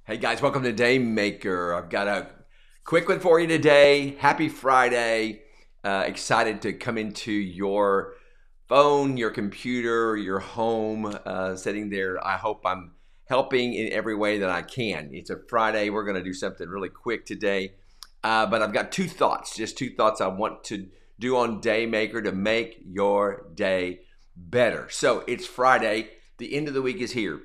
Hey guys, welcome to Day Maker. I've got a quick one for you today. Happy Friday. Excited to come into your phone, your computer, your home, sitting there. I hope I'm helping in every way that I can. It's a Friday. We're going to do something really quick today. But I've got just two thoughts I want to do on Day Maker to make your day better. So it's Friday. The end of the week is here.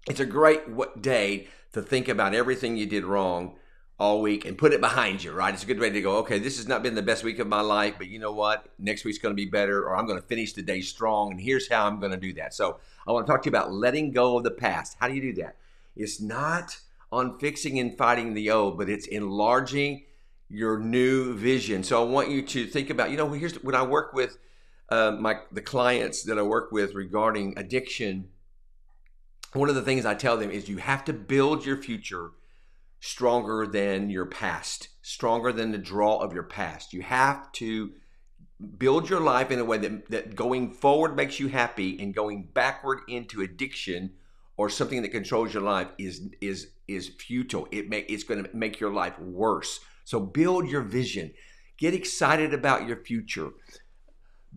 It's a great day to think about everything you did wrong all week and put it behind you, right? It's a good way to go, okay, this has not been the best week of my life, but you know what? Next week's going to be better, or I'm going to finish the day strong, and here's how I'm going to do that. So I want to talk to you about letting go of the past. How do you do that? It's not on fixing and fighting the old, but it's enlarging your new vision. So I want you to think about, here's when I work with the clients that I work with regarding addiction. One of the things I tell them is you have to build your future stronger than your past, stronger than the draw of your past. You have to build your life in a way that going forward makes you happy, and going backward into addiction or something that controls your life is futile. It's going to make your life worse. So build your vision. Get excited about your future.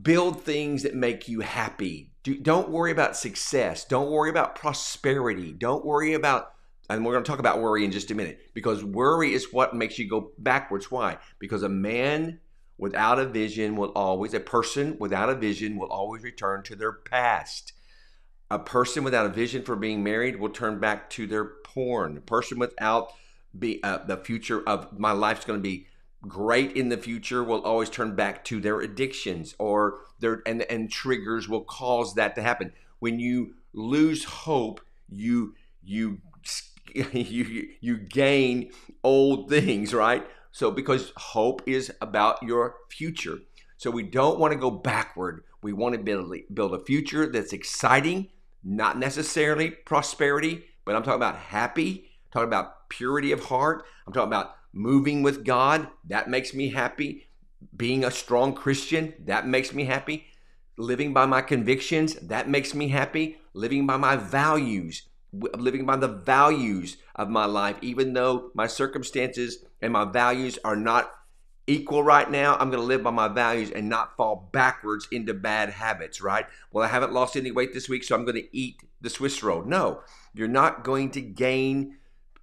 Build things that make you happy. Don't worry about success. Don't worry about prosperity. Don't worry about, and we're going to talk about worry in just a minute, because worry is what makes you go backwards. Why? Because a person without a vision will always return to their past. A person without a vision for being married will turn back to their porn. A person without the future of my life's going to be great in the future will always turn back to their addictions, or and triggers will cause that to happen. When you lose hope, you gain old things, right? So because hope is about your future. So we don't want to go backward. We want to build a future that's exciting, not necessarily prosperity, but I'm talking about happy, I'm talking about purity of heart. I'm talking about moving with God. That makes me happy. Being a strong Christian, that makes me happy. Living by my convictions, that makes me happy. Living by my values, living by the values of my life, even though my circumstances and my values are not equal right now, I'm going to live by my values and not fall backwards into bad habits, right? Well, I haven't lost any weight this week, so I'm going to eat the Swiss roll. No, you're not going to gain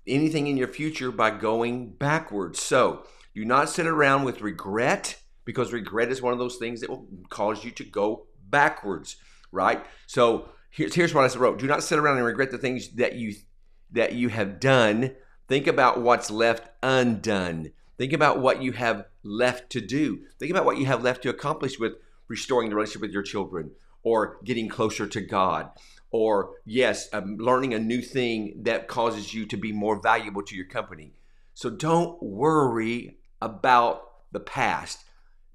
anything in your future by going backwards. So do not sit around with regret, because regret is one of those things that will cause you to go backwards, right? So here's what I wrote. Do not sit around and regret the things that you have done. Think about what's left undone. Think about what you have left to do. Think about what you have left to accomplish with restoring the relationship with your children, or getting closer to God, or learning a new thing that causes you to be more valuable to your company. So don't worry about the past,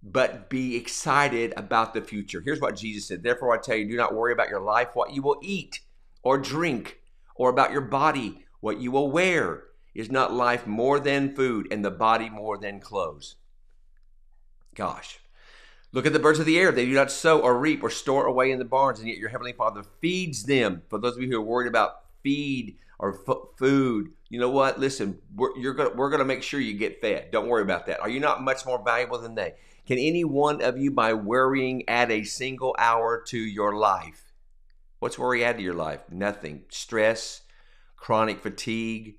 but be excited about the future. Here's what Jesus said. Therefore, I tell you, do not worry about your life, what you will eat or drink, or about your body, what you will wear. Is not life more than food, and the body more than clothes? Gosh. Look at the birds of the air. They do not sow or reap or store away in the barns, and yet your heavenly Father feeds them. For those of you who are worried about feed or food, you know what? Listen, we're going to make sure you get fed. Don't worry about that. Are you not much more valuable than they? Can any one of you, by worrying, add a single hour to your life? What's worry add to your life? Nothing. Stress, chronic fatigue,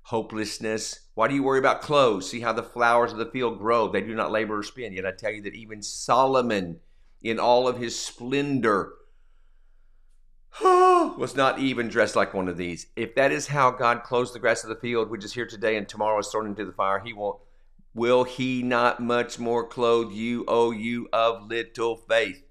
hopelessness. Why do you worry about clothes? See how the flowers of the field grow. They do not labor or spin. Yet I tell you that even Solomon, in all of his splendor, was not even dressed like one of these. If that is how God clothes the grass of the field, which is here today and tomorrow is thrown into the fire, will he not much more clothe you, O you of little faith?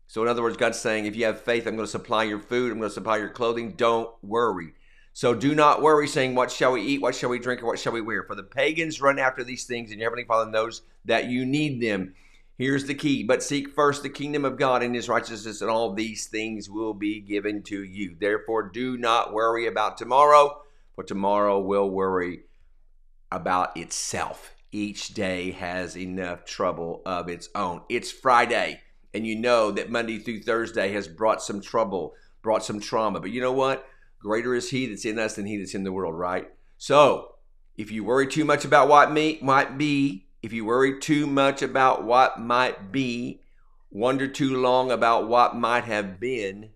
So in other words, God's saying, if you have faith, I'm going to supply your food. I'm going to supply your clothing. Don't worry. So do not worry, saying, what shall we eat, what shall we drink, or what shall we wear? For the pagans run after these things, and your heavenly Father knows that you need them. Here's the key. But seek first the kingdom of God and his righteousness, and all these things will be given to you. Therefore, do not worry about tomorrow, for tomorrow will worry about itself. Each day has enough trouble of its own. It's Friday, and you know that Monday through Thursday has brought some trouble, brought some trauma. But you know what? Greater is he that's in us than he that's in the world, right? So if you worry too much about what might be, if you worry too much about what might be, wonder too long about what might have been,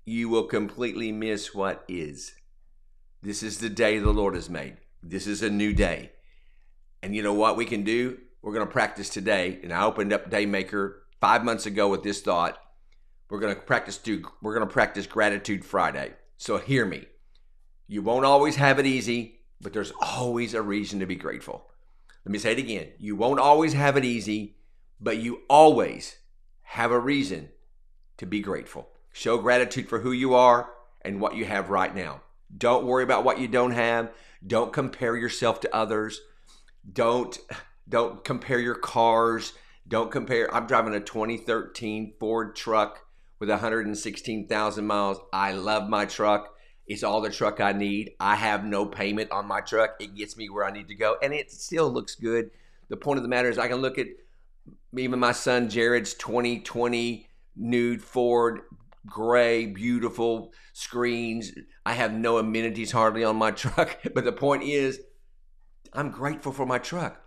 you will completely miss what is. This is the day the Lord has made. This is a new day. And you know what we can do? We're going to practice today. And I opened up Daymaker 5 months ago with this thought. We're going to practice Gratitude Friday. So hear me. You won't always have it easy, but there's always a reason to be grateful. Let me say it again. You won't always have it easy, but you always have a reason to be grateful. Show gratitude for who you are and what you have right now. Don't worry about what you don't have. Don't compare yourself to others. Don't compare your cars. Don't compare. I'm driving a 2013 Ford truck with 116,000 miles. I love my truck. It's all the truck I need. I have no payment on my truck. It gets me where I need to go, and it still looks good. The point of the matter is I can look at even my son Jared's 2020 nude Ford, gray, beautiful screens. I have no amenities hardly on my truck, but the point is I'm grateful for my truck.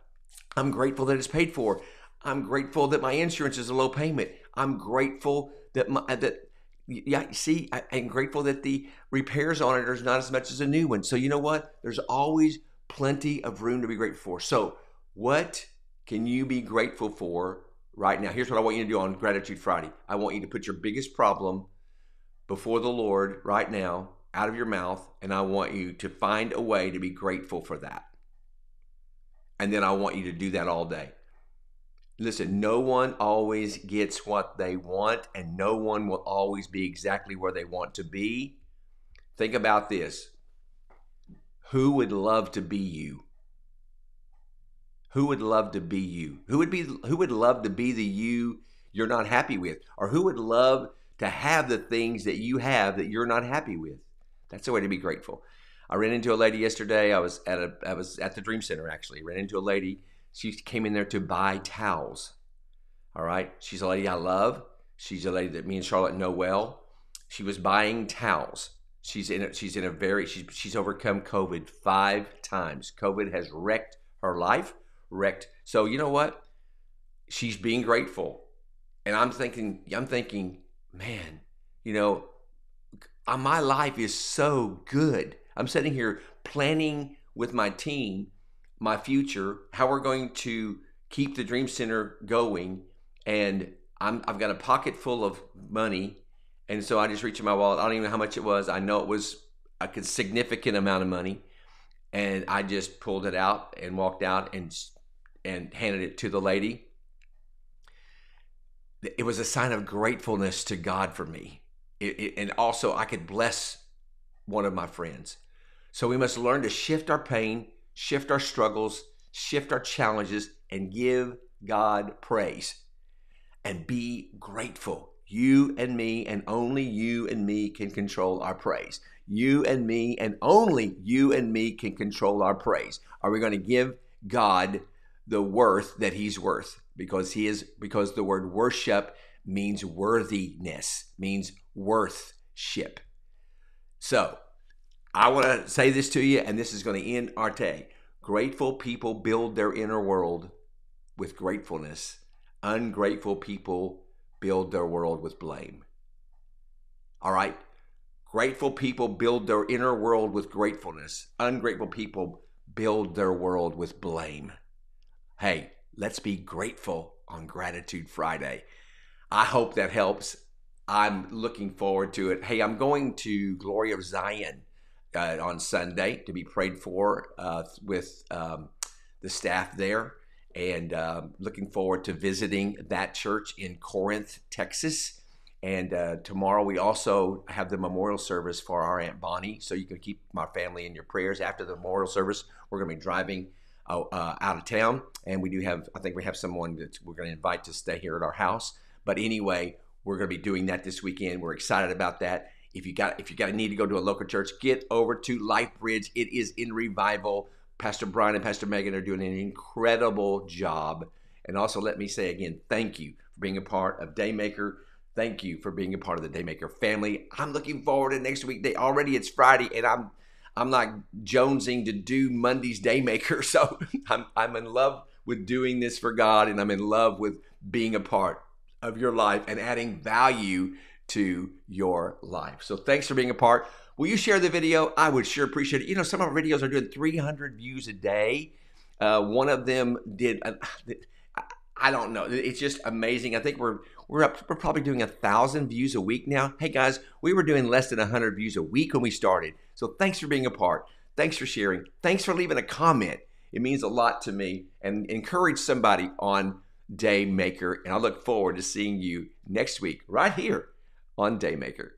I'm grateful that it's paid for. I'm grateful that my insurance is a low payment. I'm grateful that I'm grateful that the repairs on it are not as much as a new one. So you know what? There's always plenty of room to be grateful for. So what can you be grateful for right now? Here's what I want you to do on Gratitude Friday. I want you to put your biggest problem before the Lord right now, out of your mouth, and I want you to find a way to be grateful for that. And then I want you to do that all day. Listen, no one always gets what they want, and no one will always be exactly where they want to be. Think about this. Who would love to be you? Who would love to be you? Who would love to be the you you're not happy with? Or who would love to have the things that you have that you're not happy with? That's the way to be grateful. I ran into a lady yesterday. I was at the Dream Center actually. Ran into a lady. She came in there to buy towels. All right. She's a lady I love. She's a lady that me and Charlotte know well. She was buying towels. She's overcome COVID 5 times. COVID has wrecked her life. So you know what? She's being grateful. And I'm thinking, man, my life is so good. I'm sitting here planning with my team my future, how we're going to keep the Dream Center going, and I've got a pocket full of money, and so I just reached in my wallet. I don't even know how much it was. I know it was a significant amount of money, and I just pulled it out and walked out and handed it to the lady. It was a sign of gratefulness to God for me, and also I could bless one of my friends. So we must learn to shift our pain, shift our struggles, shift our challenges, and give God praise and be grateful. You and me, and only you and me can control our praise. You and me, and only you and me can control our praise. Are we going to give God the worth that he's worth? Because the word worship means worthiness, means worthship. So I want to say this to you, and this is going to end our day. Grateful people build their inner world with gratefulness. Ungrateful people build their world with blame. All right? Grateful people build their inner world with gratefulness. Ungrateful people build their world with blame. Hey, let's be grateful on Gratitude Friday. I hope that helps. I'm looking forward to it. Hey, I'm going to Glory of Zion on Sunday to be prayed for with the staff there, and looking forward to visiting that church in Corinth, Texas. And tomorrow we also have the memorial service for our Aunt Bonnie, so you can keep my family in your prayers. After the memorial service, we're going to be driving out of town, and I think we have someone that we're going to invite to stay here at our house. But anyway, we're going to be doing that this weekend. We're excited about that. If you got a need to go to a local church, get over to Life Bridge. It is in revival. Pastor Brian and Pastor Megan are doing an incredible job. And also, let me say again, thank you for being a part of Daymaker. Thank you for being a part of the Daymaker family. I'm looking forward to next week. Already it's Friday, and I'm not jonesing to do Monday's Daymaker. So I'm in love with doing this for God, and I'm in love with being a part of your life and adding value to your life. So thanks for being a part. Will you share the video? I would sure appreciate it. You know, some of our videos are doing 300 views a day. One of them did, I don't know. It's just amazing. I think we're probably doing 1,000 views a week now. Hey guys, we were doing less than 100 views a week when we started. So thanks for being a part. Thanks for sharing. Thanks for leaving a comment. It means a lot to me, and encourage somebody on Daymaker. And I look forward to seeing you next week right here on Daymaker.